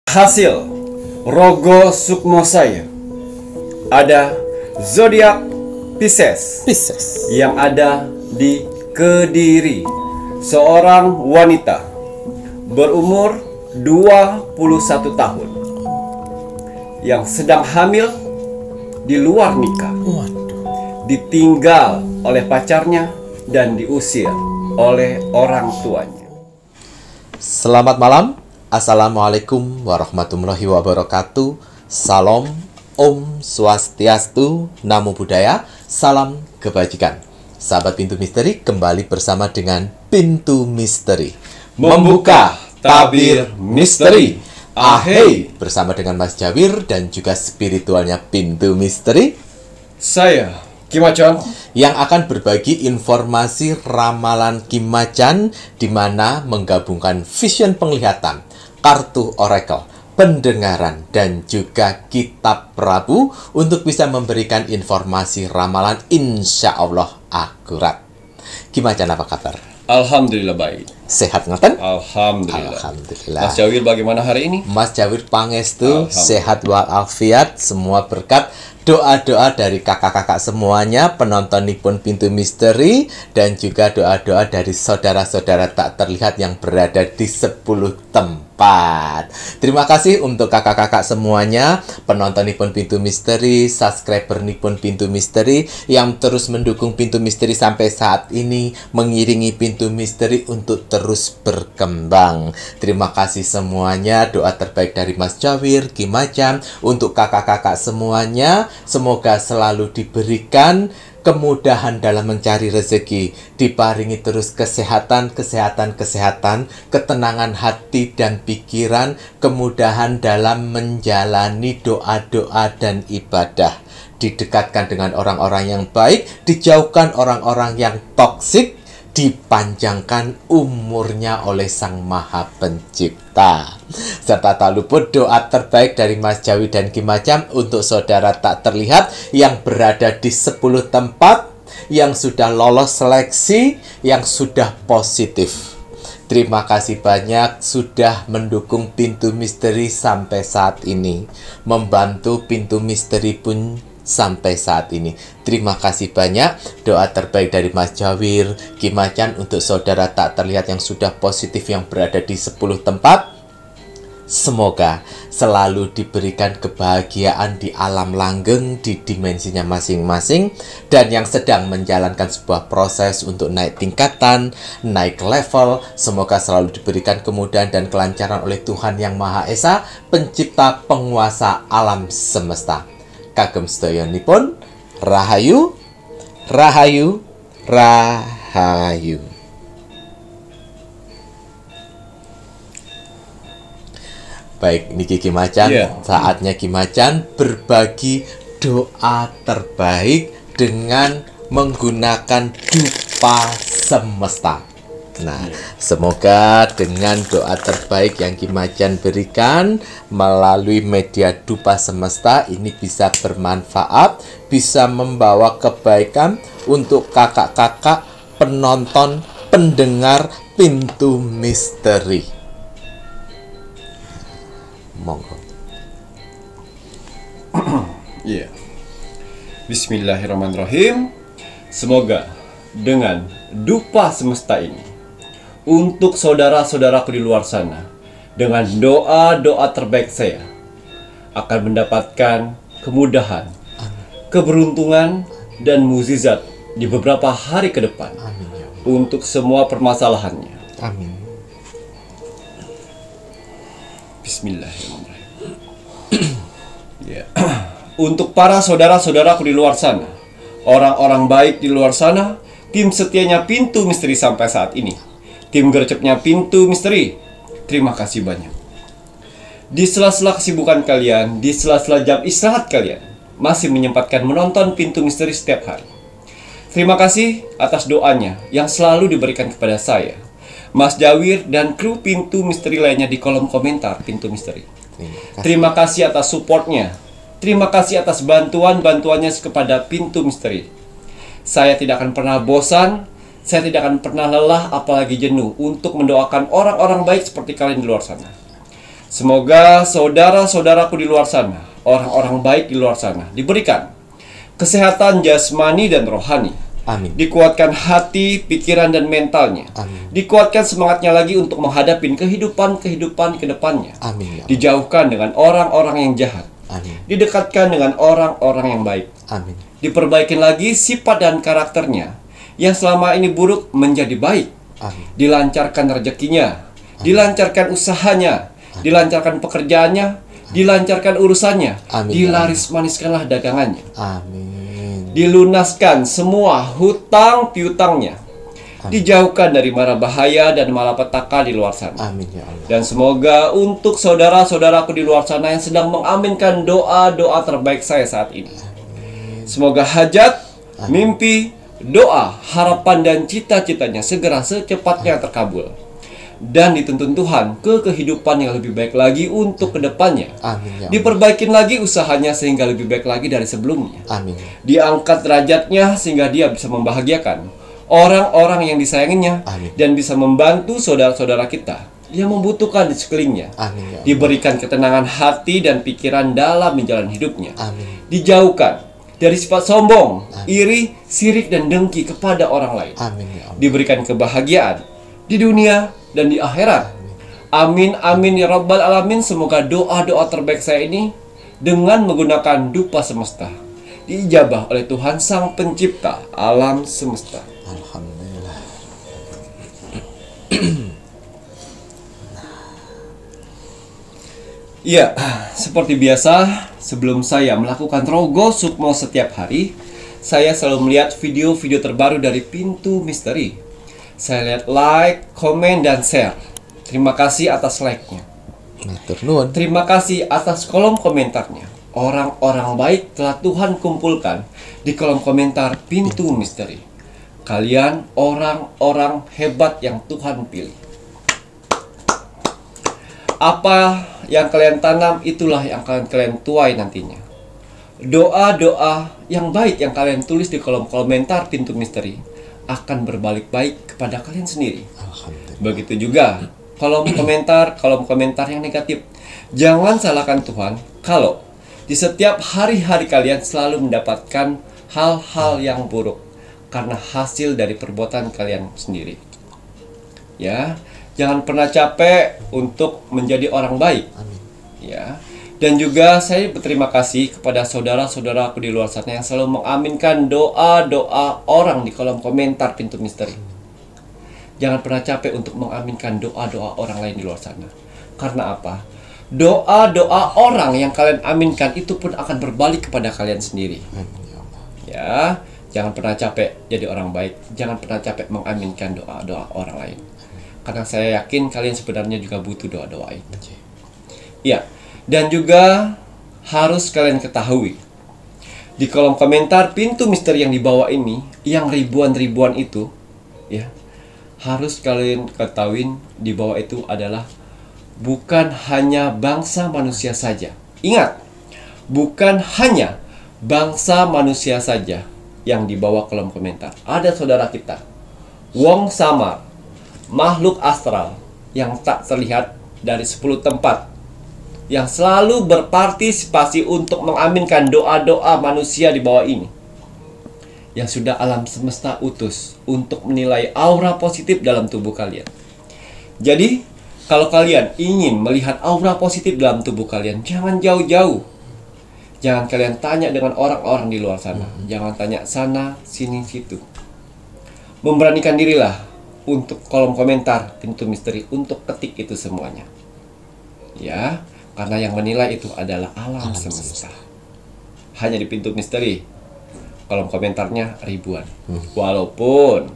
Hasil Rogo Sukmo saya ada zodiak Pisces yang ada di Kediri. Seorang wanita berumur 21 tahun yang sedang hamil di luar nikah, ditinggal oleh pacarnya dan diusir oleh orang tuanya. Selamat malam. Assalamualaikum warahmatullahi wabarakatuh. Salam, Om Swastiastu, Namo Buddhaya, salam kebajikan. Sahabat Pintu Misteri, kembali bersama dengan Pintu Misteri Membuka tabir misteri. Ahei, bersama dengan Mas Jawir dan juga spiritualnya Pintu Misteri, Saya Kim Macan, yang akan berbagi informasi ramalan Kim Macan, di mana menggabungkan vision penglihatan, kartu oracle, pendengaran, dan juga kitab Prabu untuk bisa memberikan informasi ramalan insya Allah akurat. Kim Macan, apa kabar? alhamdulillah baik. Sehat ngoten? Alhamdulillah. Alhamdulillah. Mas Jawir bagaimana hari ini? Mas Jawir pangestu, Alhamdulillah. sehat walafiat, semua berkat doa-doa dari kakak-kakak semuanya, penontonipun Pintu Misteri, dan juga doa-doa dari saudara-saudara tak terlihat yang berada di 10 tempat. Terima kasih untuk kakak-kakak semuanya, penontonipun Pintu Misteri, subscribernipun Pintu Misteri, yang terus mendukung Pintu Misteri sampai saat ini, mengiringi Pintu Misteri untuk terus berkembang. Terima kasih semuanya, doa terbaik dari Mas Jawir, Kim Macan, untuk kakak-kakak semuanya. Semoga selalu diberikan kemudahan dalam mencari rezeki, diparingi terus kesehatan, ketenangan hati dan pikiran, kemudahan dalam menjalani doa-doa dan ibadah, didekatkan dengan orang-orang yang baik, dijauhkan orang-orang yang toksik, dipanjangkan umurnya oleh Sang Maha Pencipta. Serta tak luput doa terbaik dari Mas Jawi dan Kim Macan untuk saudara tak terlihat yang berada di 10 tempat, yang sudah lolos seleksi, yang sudah positif. Terima kasih banyak sudah mendukung Pintu Misteri sampai saat ini, membantu Pintu Misteri pun sampai saat ini. Terima kasih banyak. Doa terbaik dari Mas Jawir, Kim Macan untuk saudara tak terlihat yang sudah positif yang berada di 10 tempat. Semoga selalu diberikan kebahagiaan di alam langgeng, di dimensinya masing-masing, dan yang sedang menjalankan sebuah proses untuk naik tingkatan, naik level, semoga selalu diberikan kemudahan dan kelancaran oleh Tuhan Yang Maha Esa, pencipta penguasa alam semesta. Kagem sedayanipun, Rahayu, Rahayu, Rahayu. Baik, niki Kim Macan, saatnya Kim Macan berbagi doa terbaik dengan menggunakan dupa semesta. Nah, semoga dengan doa terbaik yang Kim Macan berikan melalui media dupa semesta ini bisa bermanfaat, bisa membawa kebaikan untuk kakak-kakak penonton, pendengar Pintu Misteri. Monggo. Bismillahirrahmanirrahim. Semoga dengan dupa semesta ini, untuk saudara-saudaraku di luar sana, dengan doa-doa terbaik saya, akan mendapatkan kemudahan, keberuntungan, dan mukjizat di beberapa hari ke depan. Amin, ya. Untuk semua permasalahannya. Amin. Bismillahirrahmanirrahim. Untuk para saudara-saudaraku di luar sana, orang-orang baik di luar sana, tim setianya Pintu Misteri sampai saat ini, tim gercepnya Pintu Misteri, terima kasih banyak. Di sela-sela kesibukan kalian, di sela-sela jam istirahat kalian, masih menyempatkan menonton Pintu Misteri setiap hari. Terima kasih atas doanya yang selalu diberikan kepada saya, Mas Jawir, dan kru Pintu Misteri lainnya di kolom komentar Pintu Misteri. Terima kasih atas supportnya. Terima kasih atas bantuan-bantuannya kepada Pintu Misteri. Saya tidak akan pernah bosan, saya tidak akan pernah lelah apalagi jenuh untuk mendoakan orang-orang baik seperti kalian di luar sana. Semoga saudara-saudaraku di luar sana, orang-orang baik di luar sana, diberikan kesehatan jasmani dan rohani. Amin. Dikuatkan hati, pikiran, dan mentalnya. Amin. Dikuatkan semangatnya lagi untuk menghadapi kehidupan ke depannya. Amin. Ya Allah. Dijauhkan dengan orang-orang yang jahat. Amin. Didekatkan dengan orang-orang yang baik. Amin. Diperbaikin lagi sifat dan karakternya yang selama ini buruk menjadi baik. Amin. Dilancarkan rezekinya, dilancarkan usahanya, dilancarkan pekerjaannya, dilancarkan urusannya, Amin. dilaris-maniskanlah dagangannya. Amin. Dilunaskan semua hutang piutangnya. Dijauhkan dari mara bahaya dan malapetaka di luar sana. Amin ya Allah. Dan semoga untuk saudara-saudaraku di luar sana yang sedang mengaminkan doa-doa terbaik saya saat ini, semoga hajat, mimpi, doa, harapan, dan cita-citanya segera secepatnya terkabul dan dituntun Tuhan ke kehidupan yang lebih baik lagi untuk kedepannya. Amin ya Allah. Diperbaikin lagi usahanya sehingga lebih baik lagi dari sebelumnya. Amin. Diangkat derajatnya sehingga dia bisa membahagiakan orang-orang yang disayanginya. Amin. Dan bisa membantu saudara-saudara kita yang membutuhkan di sekelilingnya. Amin ya Allah. Diberikan ketenangan hati dan pikiran dalam menjalani hidupnya. Amin. Dijauhkan dari sifat sombong, iri, sirik, dan dengki kepada orang lain. Amin ya Allah. Diberikan kebahagiaan di dunia dan di akhirat. Amin, amin ya rabbal alamin. Semoga doa-doa terbaik saya ini dengan menggunakan dupa semesta diijabah oleh Tuhan Sang Pencipta alam semesta. Alhamdulillah. Ya, seperti biasa, sebelum saya melakukan rogo sukmo setiap hari, saya selalu melihat video-video terbaru dari Pintu Misteri. Saya lihat like, komen, dan share. Terima kasih atas like-nya. Matur nuwun. Terima kasih atas kolom komentarnya. Orang-orang baik telah Tuhan kumpulkan di kolom komentar Pintu Misteri. Kalian orang-orang hebat yang Tuhan pilih. Apa yang kalian tanam, itulah yang akan kalian tuai nantinya. Doa-doa yang baik yang kalian tulis di kolom komentar Pintu Misteri akan berbalik baik kepada kalian sendiri. Alhamdulillah. Begitu juga kolom komentar yang negatif. Jangan salahkan Tuhan kalau di setiap hari-hari kalian selalu mendapatkan hal-hal yang buruk karena hasil dari perbuatan kalian sendiri. Ya, jangan pernah capek untuk menjadi orang baik. Amin. Ya. Dan juga saya berterima kasih kepada saudara-saudaraku di luar sana yang selalu mengaminkan doa-doa orang di kolom komentar Pintu Misteri. Jangan pernah capek untuk mengaminkan doa-doa orang lain di luar sana. Karena apa? Doa-doa orang yang kalian aminkan itu pun akan berbalik kepada kalian sendiri. Amin ya Allah. Ya, jangan pernah capek jadi orang baik. Jangan pernah capek mengaminkan doa-doa orang lain. Karena saya yakin kalian sebenarnya juga butuh doa-doa itu. Ya. Dan juga harus kalian ketahui, di kolom komentar Pintu Misteri yang di bawah ini, yang ribuan-ribuan itu, ya, harus kalian ketahuin di bawah itu adalah bukan hanya bangsa manusia saja. Ingat, bukan hanya bangsa manusia saja yang di bawah kolom komentar. Ada saudara kita, wong samar, makhluk astral yang tak terlihat dari 10 tempat, yang selalu berpartisipasi untuk mengaminkan doa-doa manusia di bawah ini, yang sudah alam semesta utus untuk menilai aura positif dalam tubuh kalian. Jadi, kalau kalian ingin melihat aura positif dalam tubuh kalian, jangan jauh-jauh. Jangan kalian tanya dengan orang-orang di luar sana. Jangan tanya sana, sini, situ. Memberanikan dirilah untuk kolom komentar Pintu Misteri untuk ketik itu semuanya. Ya. Karena yang menilai itu adalah alam semesta. Hanya di Pintu Misteri, kolom komentarnya ribuan. Walaupun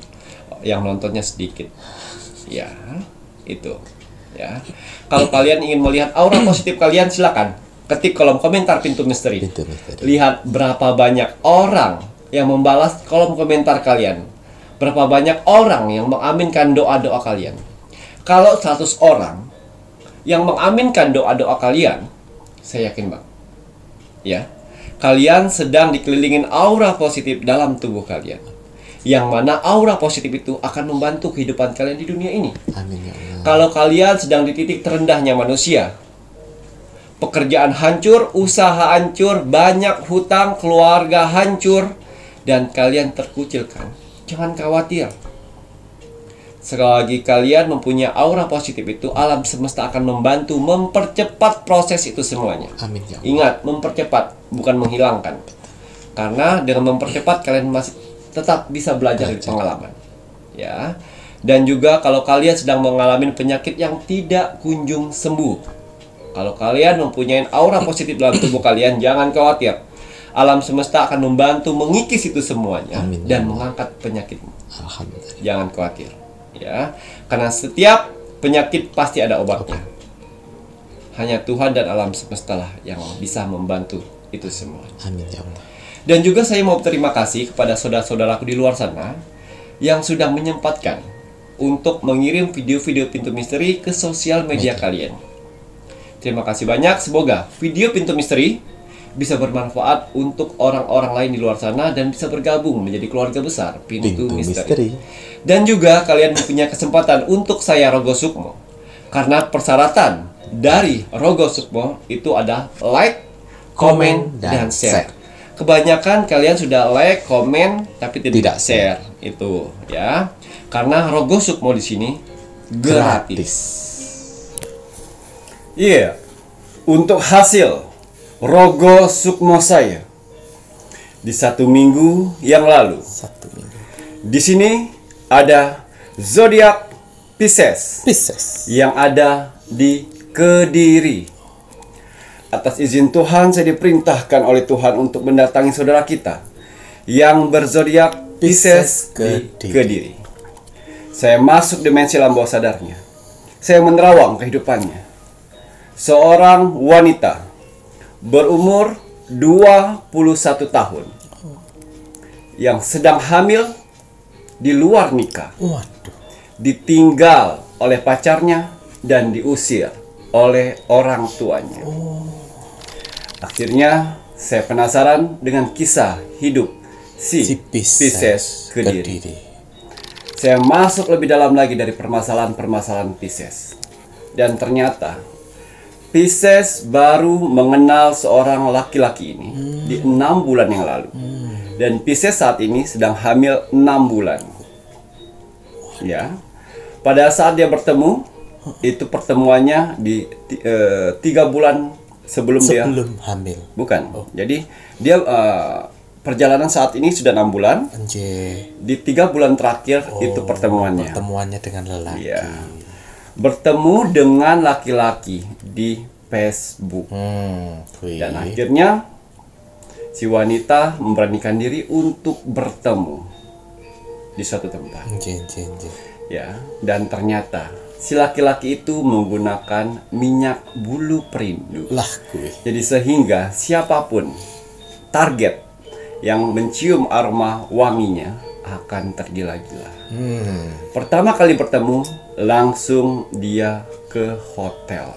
yang nontonnya sedikit. Ya, itu. Ya. Kalau kalian ingin melihat aura positif kalian, silakan ketik kolom komentar Pintu Misteri. Pintu Misteri. Lihat berapa banyak orang yang membalas kolom komentar kalian. Berapa banyak orang yang mengaminkan doa-doa kalian. Kalau 100 orang yang mengaminkan doa-doa kalian, saya yakin bang, ya, kalian sedang dikelilingin aura positif dalam tubuh kalian, yang mana aura positif itu akan membantu kehidupan kalian di dunia ini. Amin ya Allah. Kalau kalian sedang di titik terendahnya manusia, pekerjaan hancur, usaha hancur, banyak hutang, keluarga hancur, dan kalian terkucilkan, jangan khawatir. Selagi kalian mempunyai aura positif itu, alam semesta akan membantu mempercepat proses itu semuanya. Amin ya Allah. Ingat, mempercepat, bukan menghilangkan. Karena dengan mempercepat kalian masih tetap bisa belajar dari pengalaman. Ya. Dan juga kalau kalian sedang mengalami penyakit yang tidak kunjung sembuh, kalau kalian mempunyai aura positif dalam tubuh kalian, jangan khawatir. Alam semesta akan membantu mengikis itu semuanya. Amin. Dan mengangkat penyakitmu. Alhamdulillah. Jangan khawatir, ya. Karena setiap penyakit pasti ada obatnya. Hanya Tuhan dan alam semesta lah yang bisa membantu itu semua. Amin ya Allah. Dan juga saya mau berterima kasih kepada saudara-saudaraku di luar sana yang sudah menyempatkan untuk mengirim video-video Pintu Misteri ke sosial media kalian. Terima kasih banyak. Semoga video Pintu Misteri bisa bermanfaat untuk orang-orang lain di luar sana dan bisa bergabung menjadi keluarga besar Pintu Misteri. Dan juga kalian punya kesempatan untuk saya Rogo Sukmo. Karena persyaratan dari Rogo Sukmo itu ada like, komen, dan share. Kebanyakan kalian sudah like, komen, tapi tidak share. Itu ya. Karena Rogo Sukmo di sini gratis. Iya. Untuk hasil Rogo Sukmo saya di 1 minggu yang lalu. 1 minggu. Di sini ada zodiak Pisces yang ada di Kediri. Atas izin Tuhan, saya diperintahkan oleh Tuhan untuk mendatangi saudara kita yang berzodiak Pisces di Kediri. Saya masuk dimensi alam bawah sadarnya. Saya menerawang kehidupannya. Seorang wanita berumur 21 tahun yang sedang hamil di luar nikah. Waduh. Ditinggal oleh pacarnya dan diusir oleh orang tuanya. Akhirnya saya penasaran dengan kisah hidup si Pisces Kediri. Saya masuk lebih dalam lagi dari permasalahan-permasalahan Pisces. Dan ternyata Pisces baru mengenal seorang laki-laki ini di 6 bulan yang lalu. Dan Pisces saat ini sedang hamil 6 bulan. Ya. Pada saat dia bertemu, itu pertemuannya di 3 bulan sebelum dia hamil. Bukan. Jadi dia perjalanan saat ini sudah 6 bulan. Di 3 bulan terakhir itu pertemuannya. Pertemuannya dengan lelaki. Ya. Bertemu dengan laki-laki di Facebook. Dan akhirnya si wanita memberanikan diri untuk bertemu di suatu tempat. Ya, dan ternyata si laki-laki itu menggunakan minyak bulu perindu. Jadi sehingga siapapun target yang mencium aroma wanginya akan tergila-gila. Pertama kali bertemu, langsung dia ke hotel.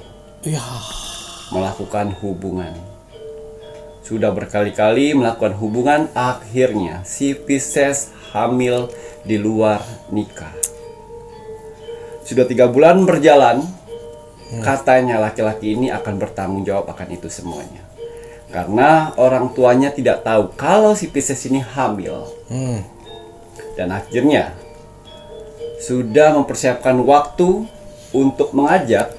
Melakukan hubungan. Sudah berkali-kali melakukan hubungan, akhirnya si Pisces hamil di luar nikah. Sudah 3 bulan berjalan, katanya laki-laki ini akan bertanggung jawab akan itu semuanya. Karena orang tuanya tidak tahu kalau si Pisces ini hamil. Dan akhirnya sudah mempersiapkan waktu untuk mengajak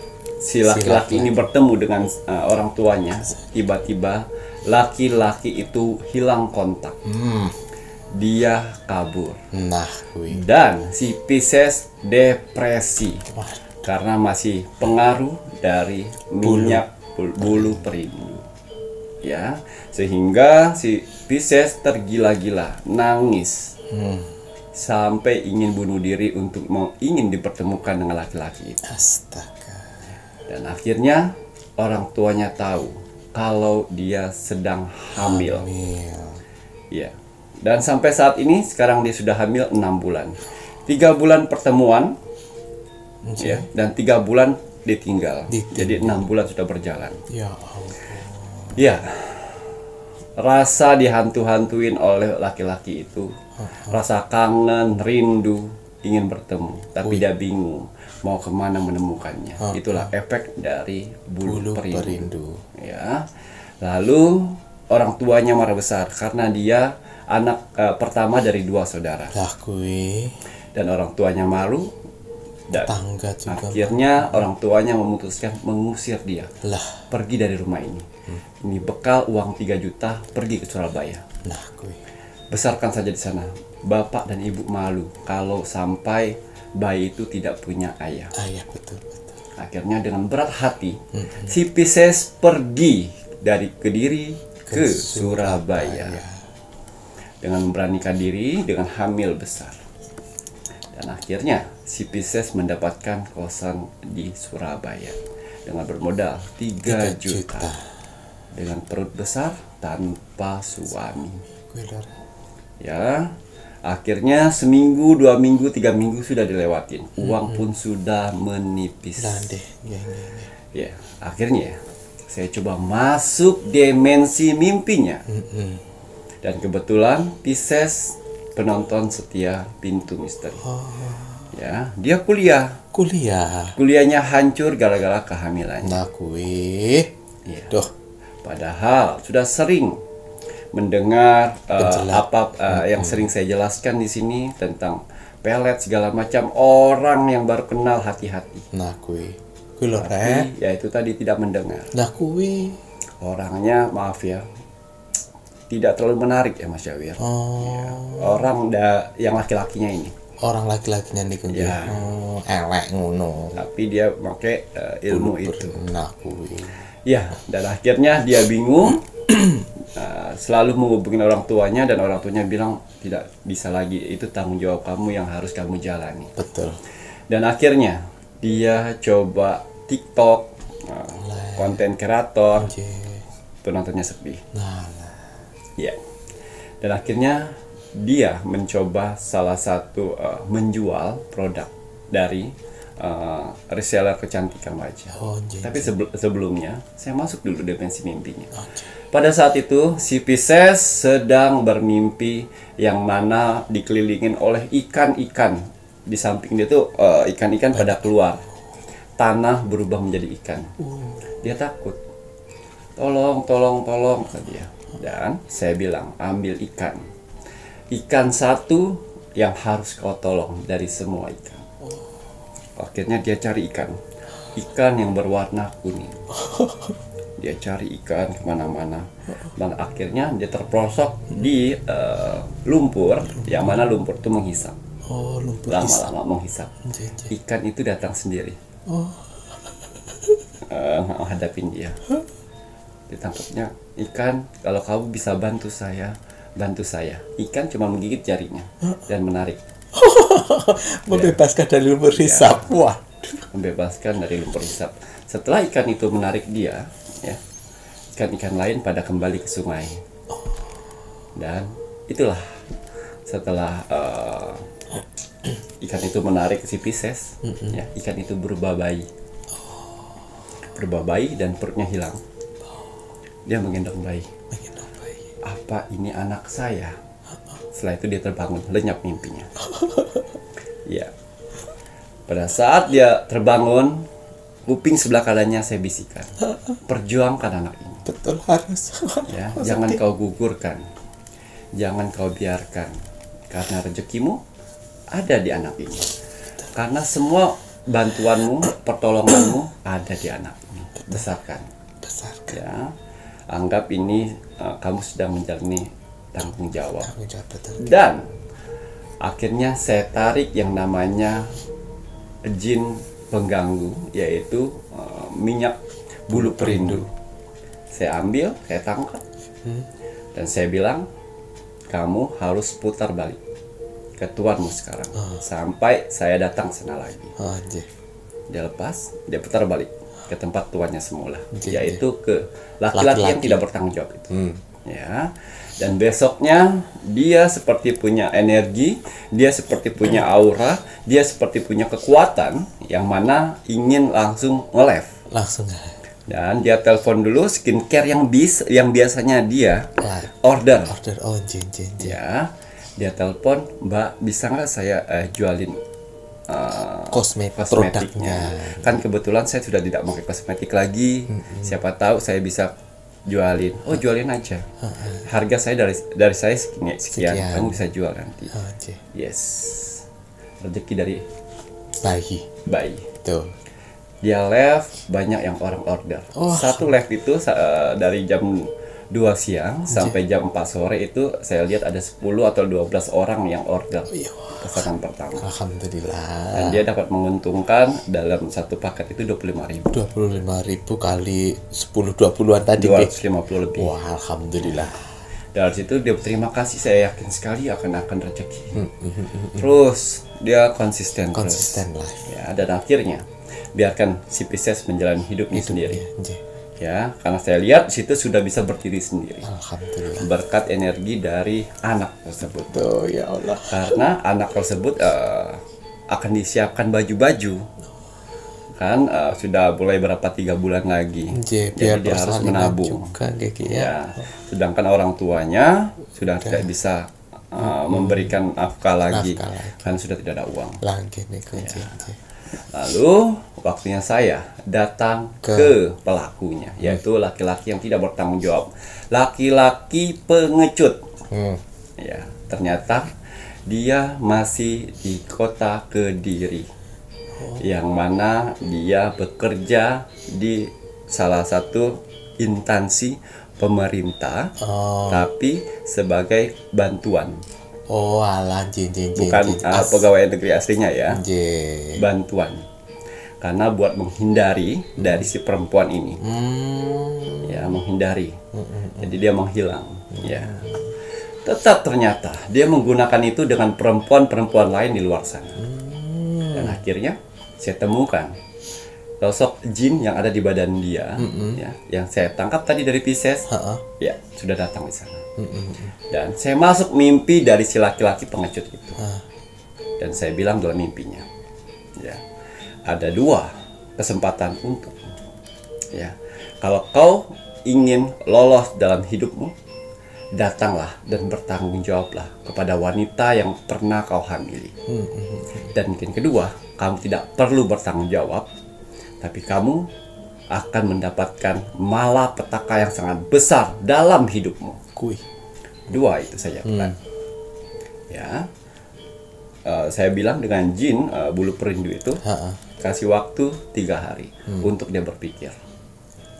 si laki-laki ini bertemu dengan orang tuanya. Tiba-tiba laki-laki itu hilang kontak. Dia kabur. Dan si Pisces depresi karena masih pengaruh dari minyak bulu perindu. Ya, sehingga si Pisces tergila-gila, nangis, sampai ingin bunuh diri untuk ingin dipertemukan dengan laki-laki itu. Astaga. Dan akhirnya orang tuanya tahu kalau dia sedang hamil. Ya. Dan sampai saat ini sekarang dia sudah hamil 6 bulan. 3 bulan pertemuan, ya, dan 3 bulan ditinggal. Jadi 6 bulan sudah berjalan. Ya Allah. Ya, rasa dihantu-hantuin oleh laki-laki itu, rasa kangen, rindu, ingin bertemu, tapi dia bingung mau kemana menemukannya. Itulah efek dari bulu perindu. Ya, lalu orang tuanya marah besar karena dia anak pertama dari 2 saudara. Lah kuwi Dan orang tuanya malu. Dan tangga juga. akhirnya orang tuanya memutuskan mengusir dia. Lah, Pergi dari rumah ini. Ini bekal uang 3 juta, pergi ke Surabaya. nah kuwi. Besarkan saja di sana. Bapak dan ibu malu kalau sampai bayi itu tidak punya ayah. Ayah betul. Akhirnya dengan berat hati, si Pisces pergi dari Kediri ke Surabaya. Dengan memberanikan diri dengan hamil besar. Dan akhirnya si Pisces mendapatkan kosan di Surabaya dengan bermodal 3 juta. Dengan perut besar tanpa suami. Kuwi lho. Ya, akhirnya seminggu, 2 minggu, 3 minggu sudah dilewatin. Uang pun sudah menipis. Landeh. Ya, akhirnya saya coba masuk dimensi mimpinya. Dan kebetulan Pisces penonton setia Pintu Misteri. Ya, dia kuliah. Kuliahnya hancur gara-gara kehamilannya. Nah kuwi. Ya. Duh, Padahal sudah sering mendengar Penjelas. yang sering saya jelaskan di sini tentang pelet segala macam. Orang yang baru kenal hati-hati. nah kuwi. Kuwi lho, Rek. Tapi ya itu tadi tidak mendengar. Nah kuwi. Orangnya maaf ya, tidak terlalu menarik ya Mas Yawir. Orang yang laki-lakinya ini. Orang laki-lakinya niku nggih. Ya. Elek ngono. Tapi dia pakai ilmu itu. Nah kuwi. Ya, dan akhirnya dia bingung. Selalu menghubungi orang tuanya dan orang tuanya bilang tidak bisa lagi, itu tanggung jawab kamu yang harus kamu jalani. Betul. Dan akhirnya dia coba TikTok, konten kreator, penontonnya sepi. Nah. Ya. Dan akhirnya dia mencoba salah satu menjual produk dari reseller kecantikan wajah. Tapi sebelumnya saya masuk dulu dimensi mimpinya. Pada saat itu si Pisces sedang bermimpi yang mana dikelilingin oleh ikan-ikan. Di samping dia tuh ikan-ikan pada keluar. Tanah berubah menjadi ikan. Dia takut. Tolong kata dia. Dan saya bilang, ambil ikan. Ikan satu yang harus kau tolong dari semua ikan. Akhirnya dia cari ikan. Ikan yang berwarna kuning. Dia cari ikan kemana-mana. Dan akhirnya dia terperosok di lumpur. Yang mana lumpur itu menghisap. Lumpur Lama-lama menghisap. Ikan itu datang sendiri. Hadapin dia. Ditangkapnya, ikan, kalau kamu bisa bantu saya. Ikan cuma menggigit jarinya dan menarik. Membebaskan dari lumpur hisap. Wah. Membebaskan dari lumpur hisap. Setelah ikan itu menarik dia, ya, ikan-ikan lain pada kembali ke sungai. Dan itulah setelah ikan itu menarik si Pisces, ya, ikan itu berubah bayi dan perutnya hilang. Dia menggendong bayi. Apa ini anak saya? Setelah itu dia terbangun, lenyap mimpinya. Ya. Pada saat dia terbangun, kuping sebelah kanannya saya bisikan, perjuangkan anak ini. Betul, harus. Ya, jangan kau gugurkan, jangan kau biarkan, karena rezekimu ada di anak ini. Karena semua bantuanmu, pertolonganmu ada di anak ini. Besarkan. Ya, anggap ini kamu sedang menjalani tanggung jawab. Dan akhirnya saya tarik yang namanya jin pengganggu, yaitu minyak bulu perindu. Saya ambil, saya tangkap, dan saya bilang, kamu harus putar balik ke tuanmu sekarang sampai saya datang sana lagi. Dia lepas, dia putar balik ke tempat tuannya semula, yaitu ke laki-laki yang tidak bertanggung jawab itu. Ya. Dan besoknya dia seperti punya energi, dia seperti punya aura, dia seperti punya kekuatan yang mana ingin langsung nge-live. Dan dia telepon dulu skincare yang biasanya dia order. Ya, dia telepon, Mbak, bisa nggak saya jualin Kosmetiknya. kosmetiknya. Kan kebetulan saya sudah tidak pakai kosmetik lagi. Siapa tahu saya bisa jualin. Oh, jualin aja. Harga saya dari saya sekian. Kamu bisa jual nanti. Yes. Rezeki dari bayi. Tuh. Dia live banyak yang orang order. Satu live itu dari jam 2 siang sampai jam 4 sore itu saya lihat ada 10 atau 12 orang yang order pesanan pertama. Alhamdulillah. Dan dia dapat menguntungkan dalam satu paket itu 25.000. 25.000 kali 10-20an tadi. 250 lebih. Wah, alhamdulillah. Dari situ dia berterima kasih, saya yakin sekali akan rezeki. Terus dia konsisten lah. Ya, dan akhirnya biarkan si Pisces menjalani hidupnya sendiri. Ya, karena saya lihat situ sudah bisa berdiri sendiri. Alhamdulillah. Berkat energi dari anak tersebut. Oh ya Allah. Karena anak tersebut akan disiapkan baju-baju. Kan sudah mulai berapa 3 bulan lagi. Jadi dia harus menabung. Ya. Sedangkan orang tuanya sudah tidak bisa memberikan nafkah lagi. Kan sudah tidak ada uang. Lalu waktunya saya datang ke pelakunya, yaitu laki-laki yang tidak bertanggung jawab, laki-laki pengecut. Ya, ternyata dia masih di kota Kediri, yang mana dia bekerja di salah satu instansi pemerintah, tapi sebagai bantuan. Alah, bukan pegawai negeri aslinya ya, bantuan. Karena buat menghindari dari si perempuan ini, ya menghindari. Jadi dia menghilang. Ya, tetap ternyata dia menggunakan itu dengan perempuan-perempuan lain di luar sana. Dan akhirnya saya temukan sosok jin yang ada di badan dia, ya, yang saya tangkap tadi dari Pisces, ya sudah datang di sana. Dan saya masuk mimpi dari si laki-laki pengecut itu. Dan saya bilang dalam mimpinya, ya, ada 2 kesempatan untuk, ya, kalau kau ingin lolos dalam hidupmu, datanglah dan bertanggung jawablah kepada wanita yang pernah kau hamili. Dan mungkin kedua, kamu tidak perlu bertanggung jawab, tapi kamu akan mendapatkan malapetaka yang sangat besar dalam hidupmu. 2 itu saja kan. Ya, saya bilang dengan jin bulu perindu itu kasih waktu 3 hari untuk dia berpikir.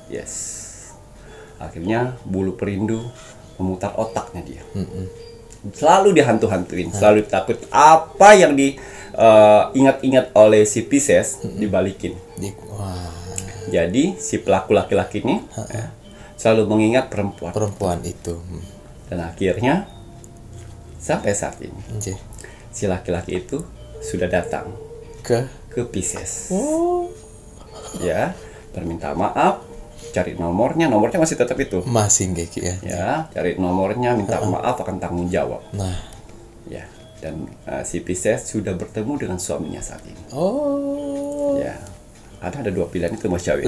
Yes. Akhirnya bulu perindu memutar otaknya dia. Selalu dihantu-hantuin, selalu takut apa yang diingat-ingat oleh si Pisces dibalikin. Jadi si pelaku laki-laki ini selalu mengingat perempuan itu. Dan akhirnya sampai saat ini si laki-laki itu sudah datang ke Pisces. Ya, berminta maaf, cari nomornya masih tetap itu. Ya, cari nomornya, minta maaf, akan tanggung jawab. Ya, dan si Pisces sudah bertemu dengan suaminya saat ini. Ya. Ada 2 pilihan itu, Mas Syawir.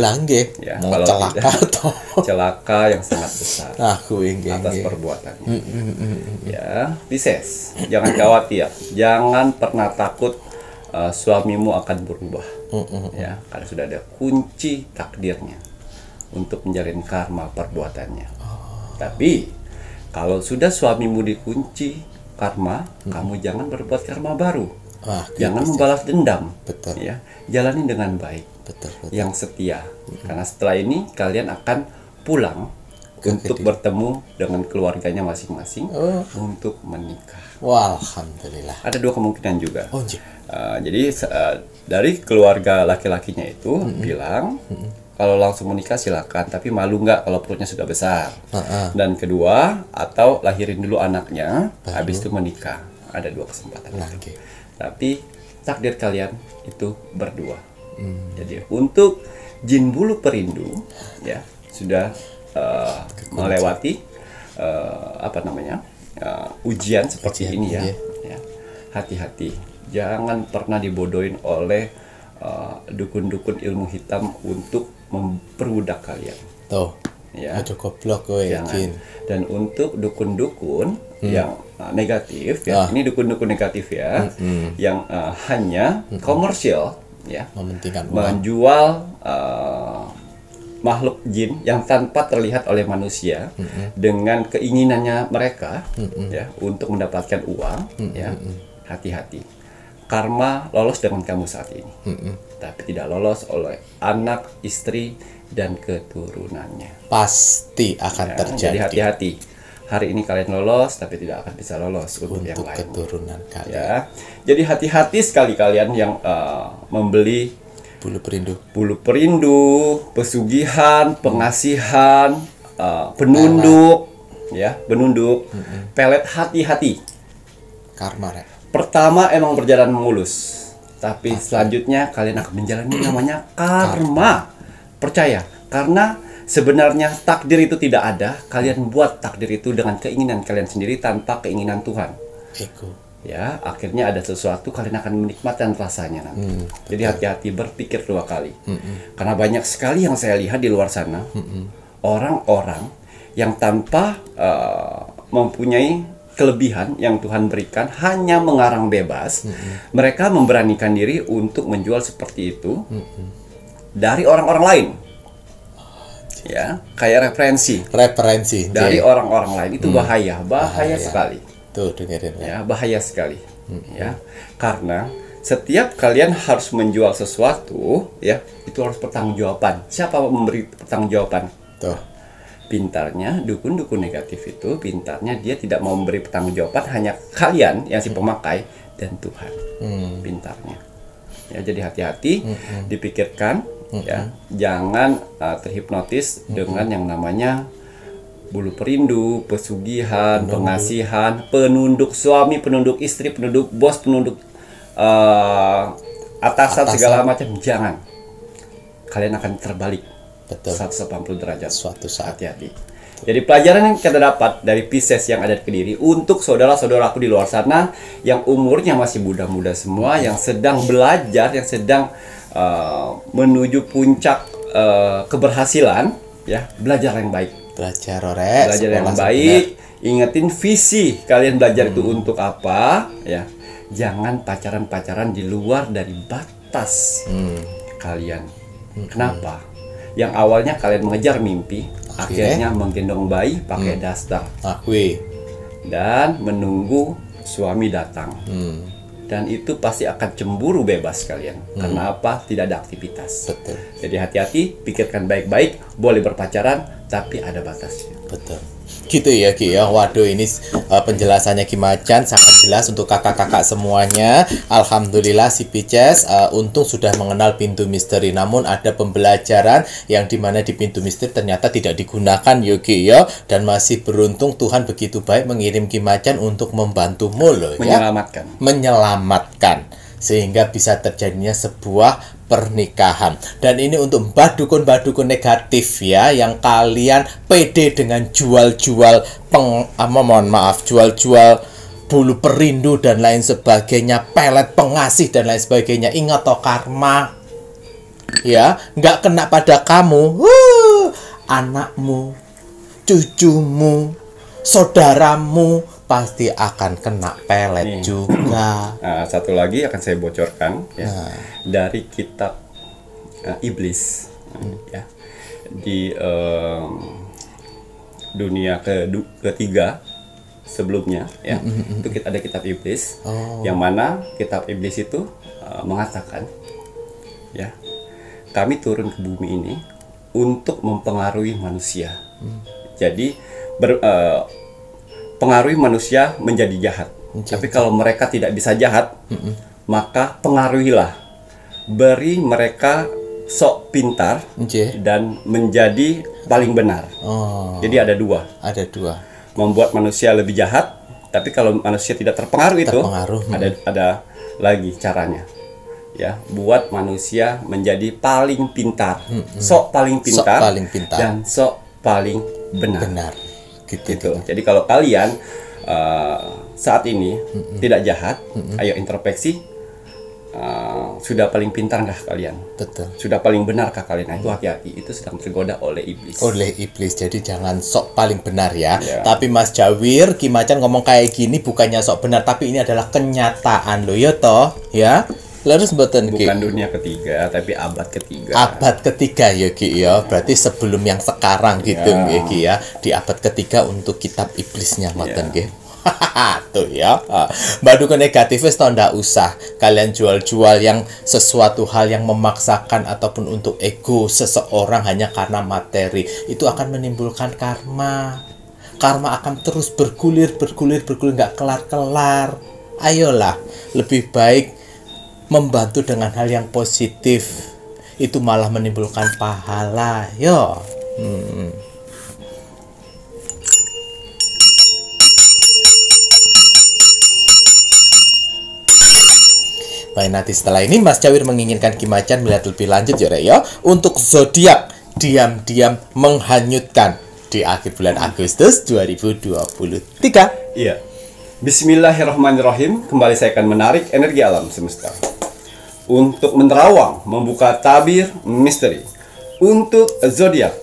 Ya, kalau celaka atau celaka yang sangat besar atas perbuatannya. Ya, Pisces, jangan khawatir, jangan pernah takut suamimu akan berubah. Ya, karena sudah ada kunci takdirnya untuk menjalin karma perbuatannya. Tapi kalau sudah suamimu dikunci karma, kamu jangan berbuat karma baru. Jangan membalas dendam. Ya, jalani dengan baik. Yang setia. Karena setelah ini kalian akan pulang untuk bertemu dengan keluarganya masing-masing untuk menikah. Alhamdulillah. Ada 2 kemungkinan juga. Jadi dari keluarga laki-lakinya itu bilang kalau langsung menikah silakan, tapi malu nggak kalau perutnya sudah besar. Dan kedua, atau lahirin dulu anaknya, habis itu menikah. Ada 2 kesempatan. Tapi takdir kalian itu berdua. Jadi untuk jin bulu perindu, ya sudah melewati ujian seperti ini ya. Hati-hati, jangan pernah dibodohin oleh dukun-dukun ilmu hitam untuk memperbudak kalian. ya. Aduh goblok kowe Jangan. Jin. Dan untuk dukun-dukun yang negatif ya, ini dukun-dukun negatif ya, yang hanya komersial ya, Mementingkan uang. menjual makhluk jin yang tanpa terlihat oleh manusia dengan keinginannya mereka ya untuk mendapatkan uang ya. Hati-hati. Karma lolos dengan kamu saat ini. Tapi tidak lolos oleh anak, istri dan keturunannya. Pasti akan Ya, terjadi jadi hati-hati. Hari ini kalian lolos tapi tidak akan bisa lolos untuk yang untuk lain. keturunan kalian. Ya. Jadi hati-hati sekali kalian yang membeli Bulu perindu. bulu perindu, pesugihan, pengasihan, penunduk, ya, penunduk, pelet. Hati-hati. Karma rek. Pertama emang berjalan mulus, tapi selanjutnya kalian akan menjalani namanya karma. Percaya, karena sebenarnya takdir itu tidak ada. Kalian buat takdir itu dengan keinginan kalian sendiri tanpa keinginan Tuhan. Ego. Ya, akhirnya ada sesuatu kalian akan menikmatkan rasanya nanti. Jadi hati-hati, berpikir 2 kali. Karena banyak sekali yang saya lihat di luar sana, orang-orang yang tanpa mempunyai kelebihan yang Tuhan berikan, hanya mengarang bebas, mereka memberanikan diri untuk menjual seperti itu dari orang-orang lain. Ya, kayak referensi dari orang-orang lain, itu bahaya sekali. Tuh dengerin Ya, bahaya sekali. Ya, karena setiap kalian harus menjual sesuatu, ya, itu harus pertanggungjawaban. Siapa memberi pertanggungjawaban? Tuh. Pintarnya dukun-dukun negatif itu, pintarnya dia tidak mau memberi pertanggungjawaban, hanya kalian yang si pemakai dan Tuhan. Pintarnya. Ya, jadi hati-hati, dipikirkan, ya, jangan terhipnotis dengan yang namanya bulu perindu, pesugihan, pengasihan, penunduk suami, penunduk istri, penunduk bos, penunduk atasan segala macam. Jangan. Kalian akan terbalik. Betul. 180 derajat. Suatu saat. Hati-hati. Jadi pelajaran yang kita dapat dari Pisces yang ada di Kediri untuk saudara-saudaraku di luar sana yang umurnya masih muda-muda semua, yang sedang belajar, yang sedang menuju puncak keberhasilan, ya, belajar yang baik. Belajar rek. Belajar yang baik. Ingetin visi kalian belajar itu untuk apa, ya. Jangan pacaran-pacaran di luar dari batas kalian. Kenapa? Yang awalnya kalian mengejar mimpi, akhirnya menggendong bayi pakai daster dan menunggu suami datang. Dan itu pasti akan cemburu bebas kalian. Karena apa? Tidak ada aktivitas. Betul. Jadi hati-hati, pikirkan baik-baik. Boleh berpacaran, tapi ada batasnya. Betul. Gitu ya Ki ya. Waduh, ini penjelasannya Ki Macan sangat jelas untuk kakak-kakak semuanya. Alhamdulillah si Pisces untung sudah mengenal pintu misteri. Namun ada pembelajaran yang dimana di pintu misteri ternyata tidak digunakan ya Ki ya. Dan masih beruntung Tuhan begitu baik mengirim Ki Macan untuk membantumu loh ya. Menyelamatkan. Sehingga bisa terjadinya sebuah pernikahan. Dan ini untuk mbah dukun negatif ya, yang kalian pede dengan jual-jual jual-jual bulu perindu dan lain sebagainya, pelet pengasih dan lain sebagainya. Ingat toh, karma ya nggak kena pada kamu, anakmu, cucumu, saudaramu pasti akan kena pelet juga. Nah, satu lagi akan saya bocorkan ya, dari kitab iblis ya, di dunia ketiga sebelumnya ya, itu kita ada kitab iblis, yang mana kitab iblis itu mengatakan ya, kami turun ke bumi ini untuk mempengaruhi manusia. Jadi pengaruhi manusia menjadi jahat. Tapi kalau mereka tidak bisa jahat, maka pengaruhilah. Beri mereka sok pintar dan menjadi paling benar. Jadi ada dua. Membuat manusia lebih jahat, tapi kalau manusia tidak terpengaruh itu, ada lagi caranya. Ya, buat manusia menjadi paling pintar. Sok paling pintar, dan sok paling benar. Gitu. Jadi kalau kalian saat ini tidak jahat, ayo introspeksi, sudah paling pintar nggak kalian? Betul. Sudah paling benarkah kalian? Nah, itu hati-hati, itu sedang tergoda oleh iblis. Oleh iblis, jadi jangan sok paling benar ya. Ya. Tapi Mas Jawir, Ki Macan ngomong kayak gini bukannya sok benar, tapi ini adalah kenyataan loh ya toh, ya. Lalu mboten Ki. Bukan dunia ketiga, tapi abad ketiga. Abad ketiga ya Ki ya. Berarti sebelum yang sekarang gitu ya Ki ya. Di abad ketiga untuk kitab iblisnya mboten Ki. Tuh ya. Mbak Dukun negatif wis tau ndak usah kalian jual-jual yang sesuatu hal yang memaksakan ataupun untuk ego seseorang hanya karena materi. Itu akan menimbulkan karma. Karma akan terus bergulir nggak kelar-kelar. Ayolah, lebih baik membantu dengan hal yang positif. Itu malah menimbulkan pahala. Yo. Baik, nanti setelah ini Mas Jawir menginginkan Ki Macan melihat lebih lanjut ya Rek ya. Untuk zodiak diam-diam menghanyutkan di akhir bulan Agustus 2023. Iya. Bismillahirrahmanirrahim. Kembali saya akan menarik energi alam semesta untuk menerawang, membuka tabir misteri untuk zodiak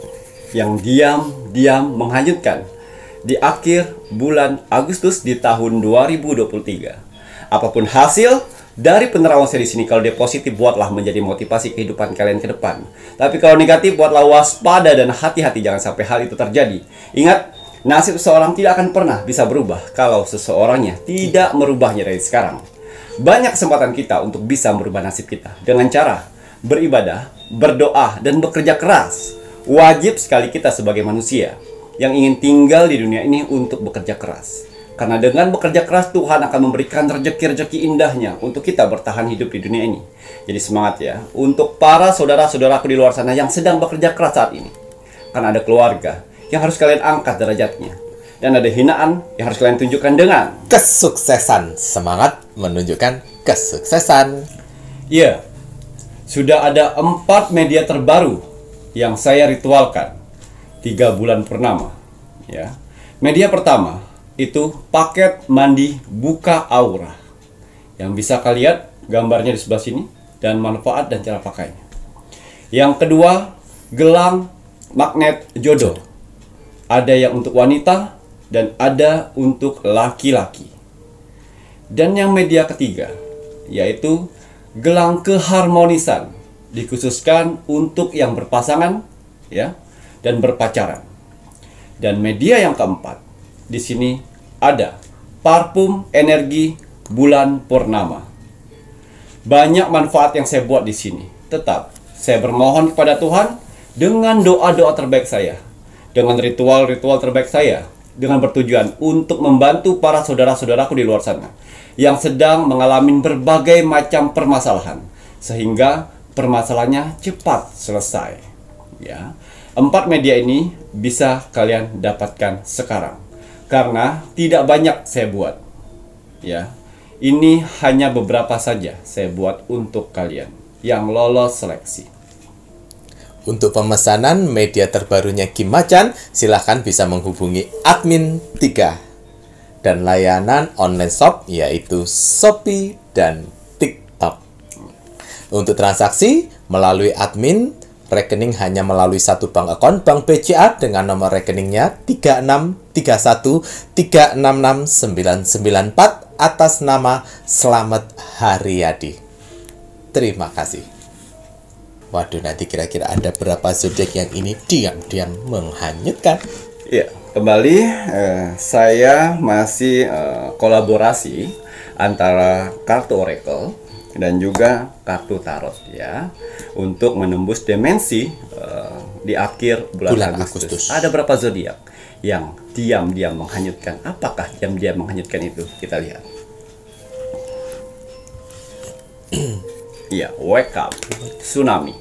yang diam-diam menghanyutkan di akhir bulan Agustus di tahun 2023. Apapun hasil dari penerawangan saya di sini, kalau dia positif, buatlah menjadi motivasi kehidupan kalian ke depan. Tapi kalau negatif, buatlah waspada dan hati-hati, jangan sampai hal itu terjadi. Ingat, nasib seseorang tidak akan pernah bisa berubah kalau seseorangnya tidak merubahnya dari sekarang. Banyak kesempatan kita untuk bisa merubah nasib kita dengan cara beribadah, berdoa, dan bekerja keras. Wajib sekali kita sebagai manusia yang ingin tinggal di dunia ini untuk bekerja keras. Karena dengan bekerja keras, Tuhan akan memberikan rezeki-rezeki indahnya untuk kita bertahan hidup di dunia ini. Jadi semangat ya, untuk para saudara-saudaraku di luar sana yang sedang bekerja keras saat ini. Karena ada keluarga yang harus kalian angkat derajatnya. Dan ada hinaan yang harus kalian tunjukkan dengan kesuksesan. Semangat menunjukkan kesuksesan. Iya, sudah ada 4 media terbaru yang saya ritualkan 3 bulan purnama. Ya. Media pertama itu paket mandi buka aura yang bisa kalian gambarnya di sebelah sini dan manfaat dan cara pakainya. Yang kedua, gelang magnet jodoh. Ada yang untuk wanita dan ada untuk laki-laki. Dan yang media ketiga yaitu gelang keharmonisan, dikhususkan untuk yang berpasangan ya dan berpacaran. Dan media yang keempat, di sini ada parfum energi bulan purnama. Banyak manfaat yang saya buat di sini. Tetap saya bermohon kepada Tuhan dengan doa-doa terbaik saya, dengan ritual-ritual terbaik saya, dengan bertujuan untuk membantu para saudara-saudaraku di luar sana yang sedang mengalami berbagai macam permasalahan, sehingga permasalahannya cepat selesai. Ya, 4 media ini bisa kalian dapatkan sekarang. Karena tidak banyak saya buat. Ya. Ini hanya beberapa saja saya buat untuk kalian yang lolos seleksi. Untuk pemesanan media terbarunya Ki Macan, silahkan bisa menghubungi admin 3 dan layanan online shop yaitu Shopee dan TikTok. Untuk transaksi melalui admin, rekening hanya melalui satu bank akun Bank BCA dengan nomor rekeningnya 3631366994 atas nama Slamet Haryadi. Terima kasih. Waduh, nanti kira-kira ada berapa zodiak yang ini diam-diam menghanyutkan? Ya, kembali saya masih kolaborasi antara kartu oracle dan juga kartu tarot ya untuk menembus dimensi di akhir bulan Agustus. Ada berapa zodiak yang diam-diam menghanyutkan? Apakah diam-diam menghanyutkan itu? Kita lihat. Iya, wake up, tsunami.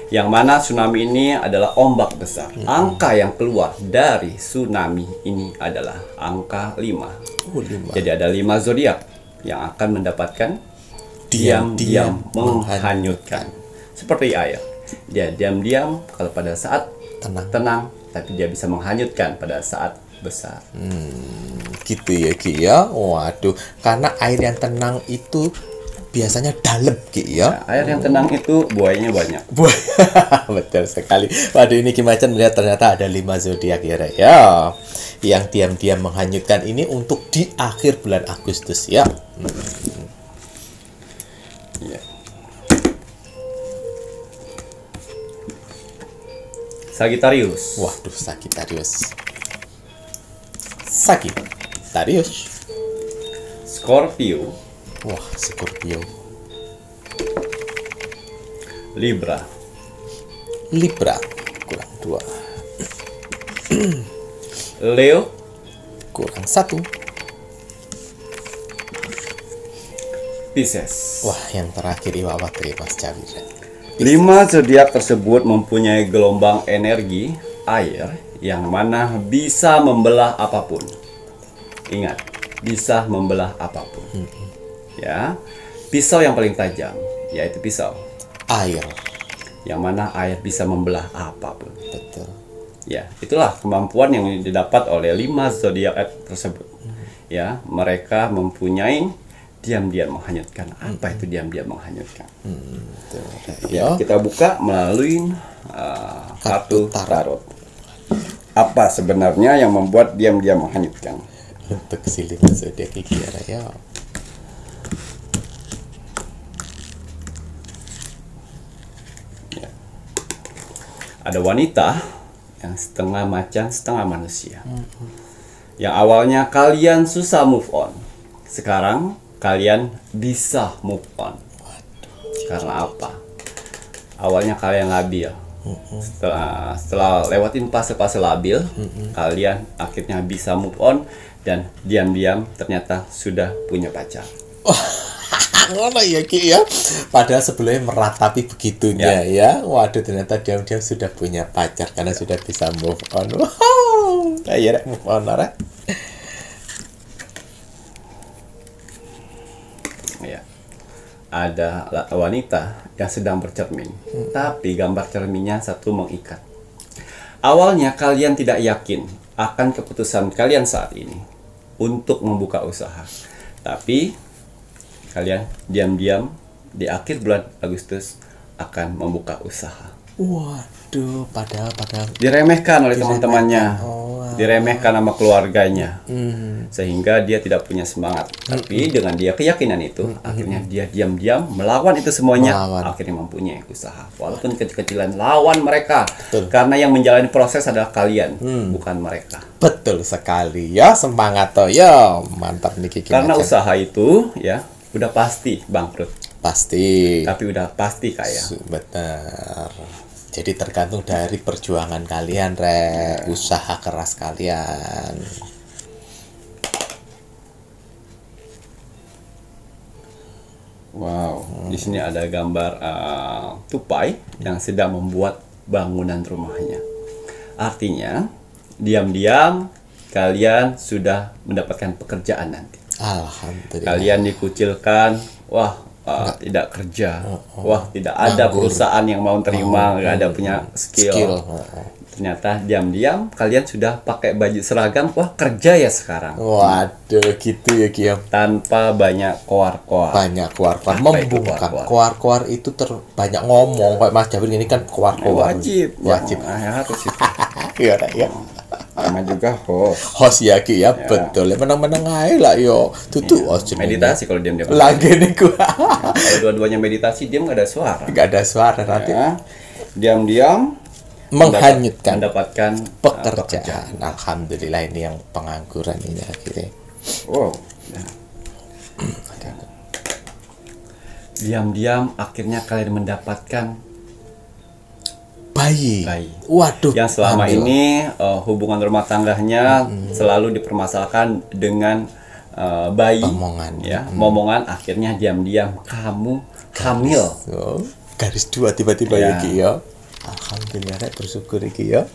Yang mana tsunami ini adalah ombak besar. Angka yang keluar dari tsunami ini adalah angka 5. Jadi ada 5 zodiak yang akan mendapatkan diam-diam menghanyutkan. Seperti air. Dia diam-diam kalau pada saat tenang, tapi dia bisa menghanyutkan pada saat besar. Gitu ya Ki ya. Waduh, karena air yang tenang itu biasanya dalam gitu ya. Nah, air yang tenang itu buayanya banyak. Betul sekali. Waduh, ini Ki Macan melihat ternyata ada 5 zodiak ya, Rek. Ya. Yang diam-diam menghanyutkan ini untuk di akhir bulan Agustus ya. Ya. Sagittarius. Waduh, Sagittarius. Sagittarius. Scorpio. Wah, Scorpio. Libra. Libra kurang 2. Leo. Kurang 1. Pisces. Wah, yang terakhir Iwawatri Mas Cawi. 5 zodiak tersebut mempunyai gelombang energi air yang mana bisa membelah apapun. Ingat, bisa membelah apapun. Ya, pisau yang paling tajam yaitu pisau Air. yang mana air bisa membelah apapun. Betul. Ya, itulah kemampuan yang didapat oleh 5 zodiak tersebut. Ya, mereka mempunyai diam-diam menghanyutkan. Apa itu diam-diam menghanyutkan? Ya, kita buka melalui kartu tarot. Apa sebenarnya yang membuat diam-diam menghanyutkan? Untuk si 5 zodiak iki ya. Ada wanita yang setengah macan, setengah manusia. Yang awalnya kalian susah move on, sekarang kalian bisa move on. Karena apa? Awalnya kalian labil. Setelah lewatin fase-fase labil, kalian akhirnya bisa move on dan diam-diam ternyata sudah punya pacar. Ngono ya Ki ya. Padahal sebelumnya meratapi begitunya ya. Waduh, ternyata diam-diam sudah punya pacar karena sudah bisa move on. Wow. Kayak move on Rek. Ya. Ada wanita yang sedang bercermin, tapi gambar cerminnya satu mengikat. Awalnya kalian tidak yakin akan keputusan kalian saat ini untuk membuka usaha, tapi kalian diam-diam di akhir bulan Agustus akan membuka usaha. Waduh, padahal Diremehkan oleh teman-temannya, Oh, diremehkan sama keluarganya, sehingga dia tidak punya semangat. Tapi dengan dia keyakinan itu, akhirnya dia diam-diam melawan itu semuanya, akhirnya mempunyai usaha. Walaupun kecil-kecilan, lawan mereka. Betul. Karena yang menjalani proses adalah kalian, bukan mereka. betul sekali ya, semangat toh ya. Mantap nih Ki Karena Macan. usaha itu ya udah pasti bangkrut, Pasti. tapi udah pasti kaya. Benar. Jadi tergantung dari perjuangan kalian, Rek. Usaha keras kalian. Wow, di sini ada gambar tupai yang sedang membuat bangunan rumahnya. Artinya, diam-diam kalian sudah mendapatkan pekerjaan nanti. Alhamdulillah. Kalian dikucilkan, wah, tidak kerja, wah, tidak ada Nganggur. perusahaan yang mau terima, nggak ada punya skill. Ternyata diam-diam kalian sudah pakai baju seragam, wah, kerja ya sekarang. Waduh, gitu ya Ki ya. Tanpa banyak koar-koar. Banyak koar-koar Apa itu membungkam. koar-koar? Koar-koar itu banyak ngomong. Kayak Mas Jabir ini kan koar-koar. Wajib. Ya, harus itu. Iya, Rek, ya. Sama juga host. Host ya Ki ya, betul. Menang-menang aja lah yo. Tutu host jenenge. Meditasi kalau diam-diam. Lagi nih gua. Kalau dua-duanya meditasi, diam nggak ada suara. Gak ada suara nanti. Ya. Diam-diam Menghanyutkan mendapatkan pekerjaan. Alhamdulillah ini yang pengangguran ini akhirnya. Wow. Ya. Diam-diam akhirnya kalian mendapatkan Bayi. Waduh. yang selama hamil. ini hubungan rumah tangganya selalu dipermasalahkan dengan bayi, Omongan. ya, momongan. Akhirnya diam-diam kamu hamil. Oh, garis 2 tiba-tiba ya Ya. Ki ya. Alhamdulillah Rek, bersyukur Ki ya.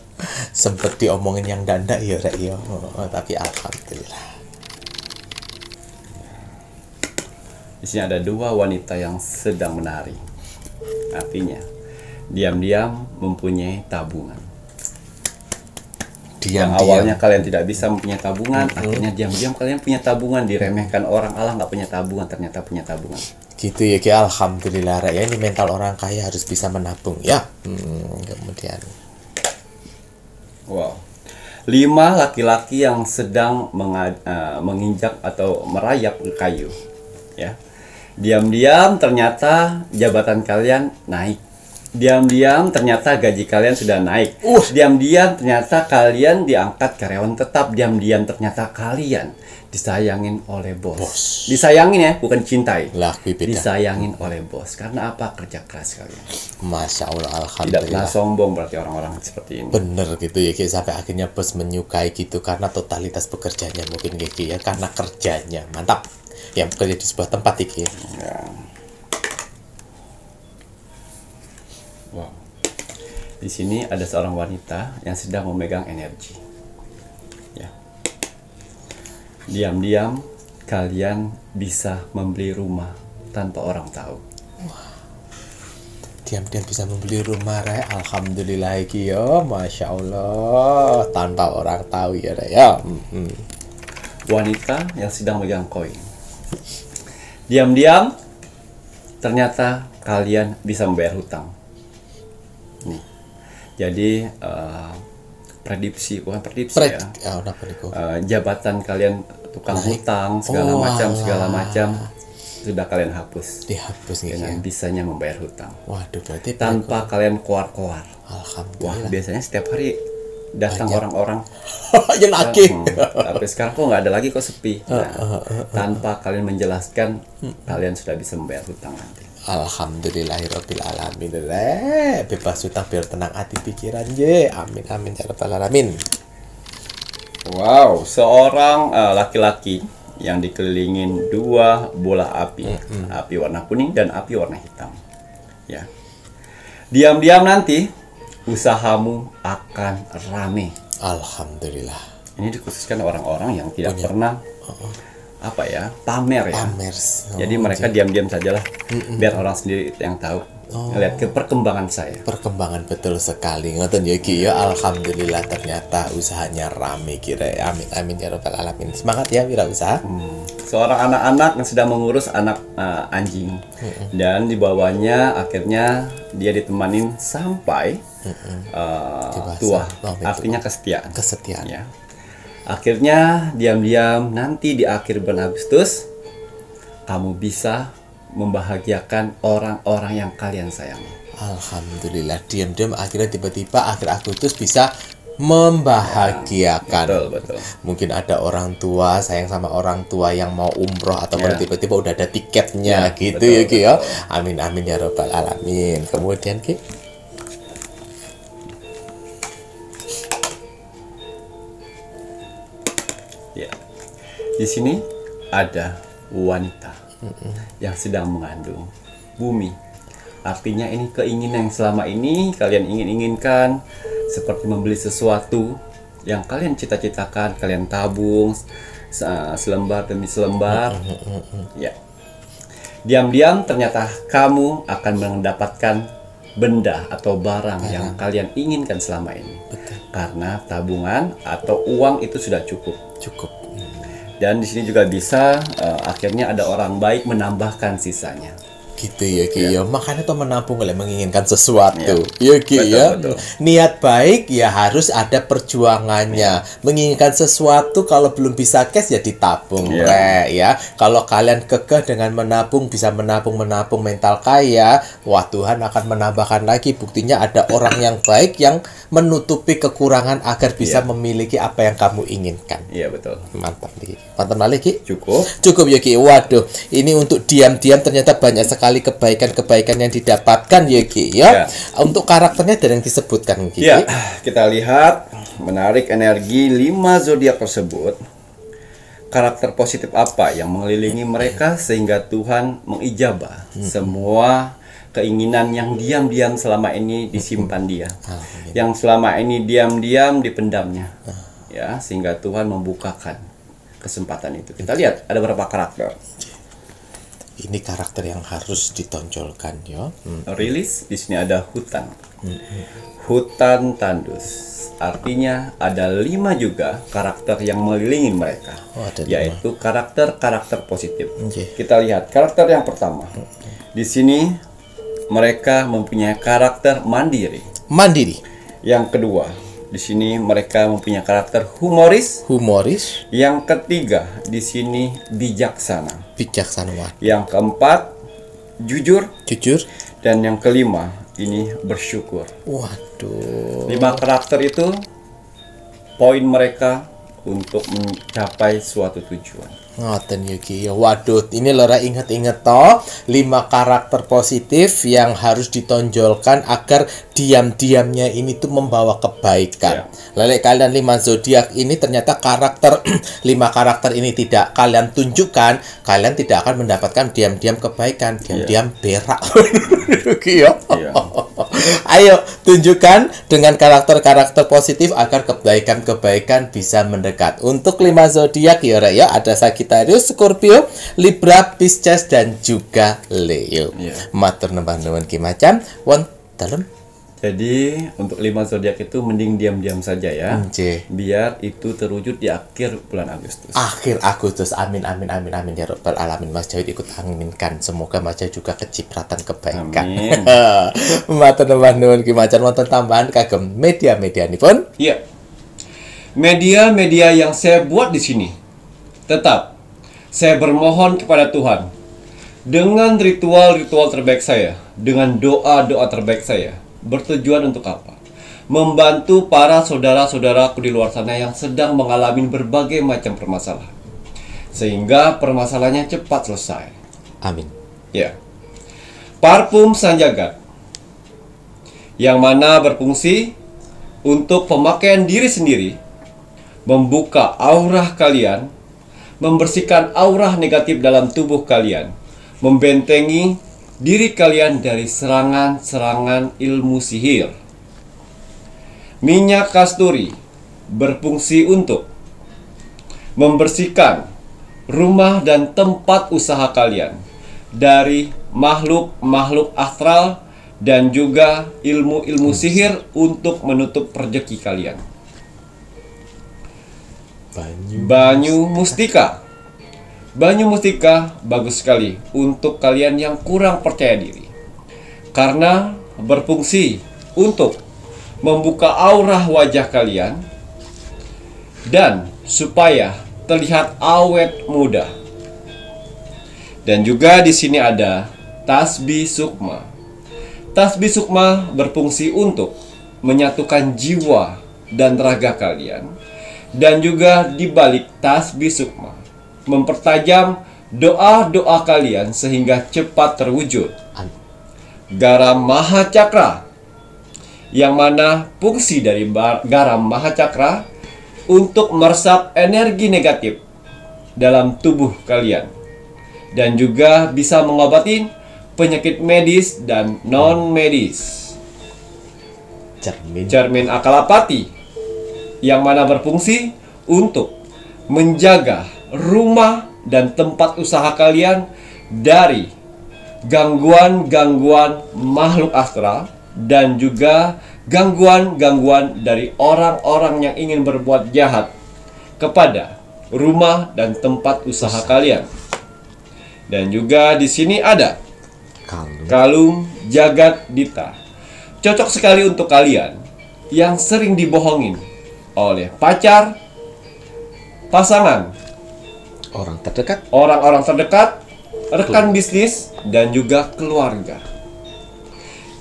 Sempet diomongin yang dandak ya Rek ya. Tapi alhamdulillah. Di sini ada 2 wanita yang sedang menari. Artinya diam-diam mempunyai tabungan. Diam-diam. Yang awalnya kalian tidak bisa mempunyai tabungan, akhirnya diam-diam kalian punya tabungan, diremehkan orang, Allah nggak punya tabungan, ternyata punya tabungan. Gitu ya, Ki. Alhamdulillah Rek. Ya, ini mental orang kaya harus bisa menabung ya. Kemudian Wow. 5 laki-laki yang sedang menginjak atau merayap kayu. Ya. Diam-diam ternyata jabatan kalian naik. Diam-diam ternyata gaji kalian sudah naik. Diam-diam ternyata kalian diangkat karyawan tetap. Diam-diam ternyata kalian disayangin oleh bos. Disayangin ya, bukan cintai. lah beda. Disayangin oleh bos. Karena apa? Kerja keras kalian. Masya Allah, Tidak alhamdulillah. pernah sombong berarti orang-orang seperti ini. Bener gitu ya, Ki. Sampai akhirnya bos menyukai gitu karena totalitas pekerjaannya mungkin Ki ya, karena kerjanya mantap. Yang bekerja di sebuah tempat Ki. Ya. Wow. Di sini ada seorang wanita yang sedang memegang energi. Ya. Diam-diam kalian bisa membeli rumah tanpa orang tahu. Diam-diam bisa membeli rumah Rek. Alhamdulillah Ki ya, Masya Allah, tanpa orang tahu ya Rek ya. Wanita yang sedang megang koin. Diam-diam ternyata kalian bisa membayar hutang. Nih. Jadi prediksi, bukan prediksi ya. Kenapa niku? Jabatan kalian tukang hutang segala macam sudah kalian hapus Dihapus nih dengan ya. bisanya membayar hutang Waduh, berarti tanpa kalian koar-koar. Wah, alhamdulillah. biasanya setiap hari datang orang-orang. Ya lagi. Tapi sekarang kok nggak ada lagi, kok sepi. Nah, tanpa kalian menjelaskan, kalian sudah bisa membayar hutang nanti. Alhamdulillahirabbil alamin Rek. Bebas hutang biar tenang hati pikiran ye. Amin amin ya rabbal alamin. Wow, seorang laki-laki yang dikelilingin 2 bola api, api warna kuning dan api warna hitam. Ya, diam-diam nanti usahamu akan rame. Alhamdulillah. Ini dikhususkan orang-orang yang tidak pernah pamer ya. Amers. Jadi mereka diam-diam sajalah, biar orang sendiri yang tahu. Lihat ke perkembangan saya. Perkembangan betul sekali. Ngoten ya Ki ya. Alhamdulillah ternyata usahanya rame kira. Amin amin ya rabbal alamin. Semangat ya wirausaha. Seorang anak-anak yang sedang mengurus anak anjing, dan di bawahnya akhirnya dia ditemanin sampai tua. Artinya kesetiaan. Kesetiaan. Ya. Akhirnya diam-diam nanti di akhir bulan Agustus kamu bisa membahagiakan orang-orang yang kalian sayangi. Alhamdulillah, diam-diam akhirnya tiba-tiba akhir Agustus bisa membahagiakan. Betul. Mungkin ada orang tua sayang sama orang tua yang mau umroh atau tiba-tiba udah ada tiketnya gitu betul, ya Ki ya. Amin amin ya rabbal alamin. Kemudian Ki, ya. Di sini ada wanita yang sedang mengandung bumi. Artinya ini keinginan yang selama ini kalian inginkan, seperti membeli sesuatu yang kalian cita-citakan, kalian tabung selembar demi selembar. Ya. Diam-diam ternyata kamu akan mendapatkan benda atau barang yang kalian inginkan selama ini. Karena tabungan atau uang itu sudah cukup. Dan di sini juga bisa akhirnya ada orang baik menambahkan sisanya. Gitu ya Ki ya. Makanya tuh menabung oleh menginginkan sesuatu. Ya Ki ya. Betul. Niat baik ya harus ada perjuangannya. Menginginkan sesuatu kalau belum bisa cash ya ditabung Rek ya. Kalau kalian kekeh dengan menabung, bisa menabung mental kaya, wah Tuhan akan menambahkan lagi. Buktinya ada orang yang baik yang menutupi kekurangan agar bisa memiliki apa yang kamu inginkan. Iya betul. Mantap nih. Mantap malih Ki. Cukup Ya Ki. Waduh, ini untuk diam-diam ternyata banyak sekali kebaikan-kebaikan yang didapatkan ya Ki ya. Untuk karakternya ada yang disebutkan Ki. Ya, kita lihat menarik energi 5 zodiak tersebut. Karakter positif apa yang mengelilingi mereka sehingga Tuhan mengijabah semua keinginan yang diam-diam selama ini disimpan dia. Yang selama ini diam-diam dipendamnya. Ya, sehingga Tuhan membukakan kesempatan itu. Kita lihat ada berapa karakter. ini karakter yang harus ditonjolkan ya. Rilis di sini ada hutan. Hutan tandus. Artinya ada 5 juga karakter yang mengelilingi mereka, Oh, ada 5. yaitu karakter-karakter positif. Oke. Kita lihat karakter yang pertama. Di sini mereka mempunyai karakter mandiri. Mandiri, Yang kedua, di sini mereka mempunyai karakter humoris. humoris, Yang ketiga, di sini bijaksana. bijaksana, Yang keempat, jujur. jujur. Dan yang kelima, ini bersyukur. Waduh. 5 karakter itu poin mereka untuk mencapai suatu tujuan. Ngoten Yuki ya. Waduh, ini Lora inget-inget toh 5 karakter positif yang harus ditonjolkan agar diam-diamnya ini tuh membawa kebaikan. Lele kalian 5 zodiak ini ternyata karakter 5 karakter ini tidak kalian tunjukkan, kalian tidak akan mendapatkan diam-diam kebaikan, diam-diam berak. Yuki ya. Iya. Ayo tunjukkan dengan karakter-karakter positif agar kebaikan-kebaikan bisa mendekat. Untuk 5 zodiak ya, Rek, ya, ada Sagittarius, Scorpio, Libra, Pisces dan juga Leo. Iya. Matur nembah nuwun ki macan wonten. Jadi untuk 5 zodiak itu mending diam-diam saja ya. Nggih. Biar itu terwujud di akhir bulan Agustus. Akhir Agustus, amin amin amin amin ya robbal alamin. Mas Jawid ikut aminkan, semoga Mas Jawid juga kecipratan kebaikan. Amin. Matur nembah nuwun ki macan wonten tambahan kagem media-medianipun. Iya. Media-media yang saya buat di sini. Tetap saya bermohon kepada Tuhan dengan ritual-ritual terbaik saya, dengan doa-doa terbaik saya. Bertujuan untuk apa? Membantu para saudara-saudaraku di luar sana yang sedang mengalami berbagai macam permasalahan, sehingga permasalahannya cepat selesai. Amin. Ya. Parfum Sanjagat yang mana berfungsi untuk pemakaian diri sendiri, membuka aura kalian, membersihkan aura negatif dalam tubuh kalian, membentengi diri kalian dari serangan-serangan ilmu sihir. Minyak kasturi berfungsi untuk membersihkan rumah dan tempat usaha kalian dari makhluk-makhluk astral dan juga ilmu-ilmu sihir untuk menutup rezeki kalian. Banyu mustika. Banyu mustika bagus sekali untuk kalian yang kurang percaya diri, karena berfungsi untuk membuka aura wajah kalian dan supaya terlihat awet muda. Dan juga di sini ada tasbih sukma. Tasbih sukma berfungsi untuk menyatukan jiwa dan raga kalian. Dan juga di balik tasbih sukma, mempertajam doa-doa kalian sehingga cepat terwujud. Garam Mahacakra, yang mana fungsi dari garam Mahacakra untuk meresap energi negatif dalam tubuh kalian, dan juga bisa mengobati penyakit medis dan non medis. Cermin Akalapati, yang mana berfungsi untuk menjaga rumah dan tempat usaha kalian dari gangguan-gangguan makhluk astral dan juga gangguan-gangguan dari orang-orang yang ingin berbuat jahat kepada rumah dan tempat usaha kalian. Dan juga di sini ada kalung Jagat Dita. Cocok sekali untuk kalian yang sering dibohongin oleh pacar, pasangan, orang-orang terdekat, rekan bisnis, dan juga keluarga.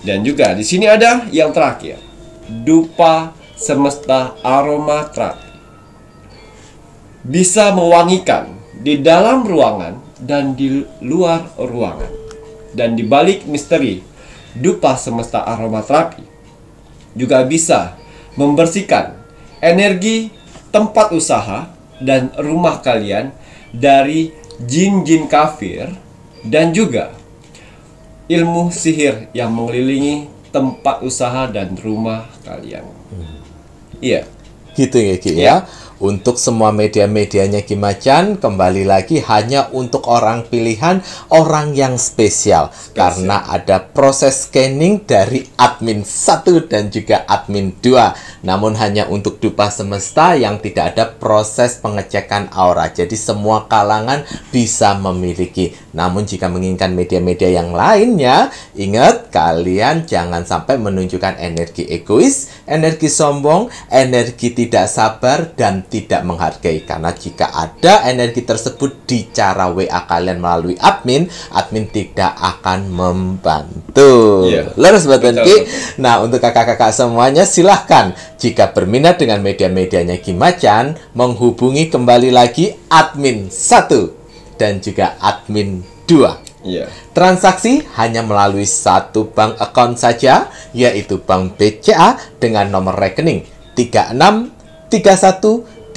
Dan juga di sini ada yang terakhir, dupa semesta aromaterapi. Bisa mewangikan di dalam ruangan dan di luar ruangan. Dan di balik misteri dupa semesta aromaterapi juga bisa membersihkan energi tempat usaha dan rumah kalian dari jin-jin kafir dan juga ilmu sihir yang mengelilingi tempat usaha dan rumah kalian. Iya. Gitu ya Ki ya. Untuk semua media-medianya Ki Macan, kembali lagi hanya untuk orang pilihan, orang yang spesial. Karena ada proses scanning dari admin 1 dan juga admin 2. Namun hanya untuk Dupa Semesta yang tidak ada proses pengecekan aura. Jadi semua kalangan bisa memiliki. Namun jika menginginkan media-media yang lainnya, ingat kalian jangan sampai menunjukkan energi egois, energi sombong, energi tidak sabar, dan tidak menghargai. Karena jika ada energi tersebut di cara WA kalian melalui admin, admin tidak akan membantu. Lurus Badan Ki. Nah, untuk kakak-kakak semuanya silahkan jika berminat dengan media-medianya Ki Macan, menghubungi kembali lagi admin 1 dan juga admin 2. Transaksi hanya melalui satu bank account saja, yaitu Bank BCA dengan nomor rekening 3631366994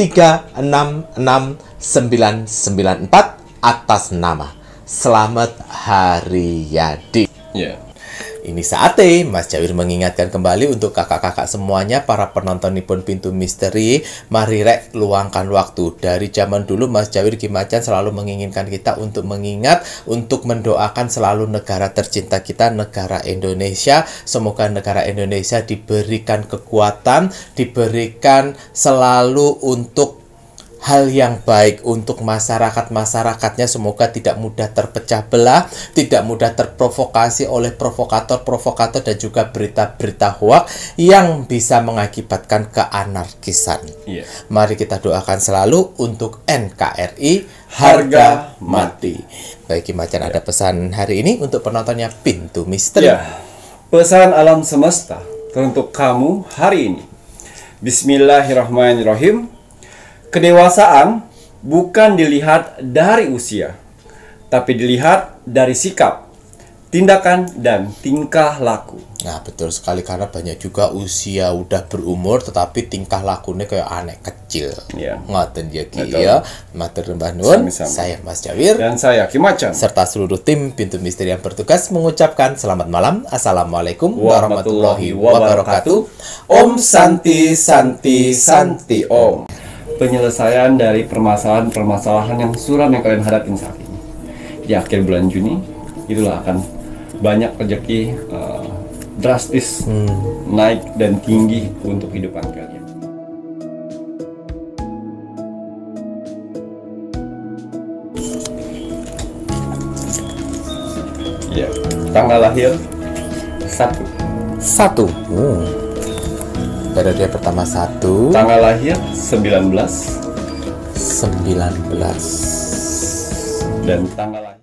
atas nama Selamat Haryadi. Ini saatnya Mas Jawir mengingatkan kembali untuk kakak-kakak semuanya, para penonton Nippon Pintu Misteri, mari rek luangkan waktu. Dari zaman dulu Mas Jawir Ki Macan selalu menginginkan kita untuk mengingat, untuk mendoakan selalu negara tercinta kita, negara Indonesia. Semoga negara Indonesia diberikan kekuatan, diberikan selalu untuk hal yang baik untuk masyarakat-masyarakatnya. Semoga tidak mudah terpecah belah, tidak mudah terprovokasi oleh provokator-provokator dan juga berita-berita hoax yang bisa mengakibatkan keanarkisan. Mari kita doakan selalu untuk NKRI harga mati. Baik Ki Macan, ada pesan hari ini untuk penontonnya Pintu Misteri. Pesan alam semesta untuk kamu hari ini. Bismillahirrahmanirrahim. Kedewasaan bukan dilihat dari usia, tapi dilihat dari sikap, tindakan, dan tingkah laku. Nah, betul sekali, karena banyak juga usia udah berumur tetapi tingkah lakunya kayak anak kecil. Ngoten ya Ki ya. Matur Mbah Nuwun. Saya Mas Jawir dan saya Ki Macan serta seluruh tim Pintu Misteri yang bertugas mengucapkan selamat malam. Assalamualaikum warahmatullahi wabarakatuh. Om Santi Santi Santi Om. Penyelesaian dari permasalahan-permasalahan yang suram yang kalian hadapin saat ini. Di akhir bulan Juni, itulah akan banyak rezeki drastis naik dan tinggi untuk kehidupan kalian. Tanggal lahir 1. Periode pertama 1. Tanggal lahir 19. Dan tanggal lahir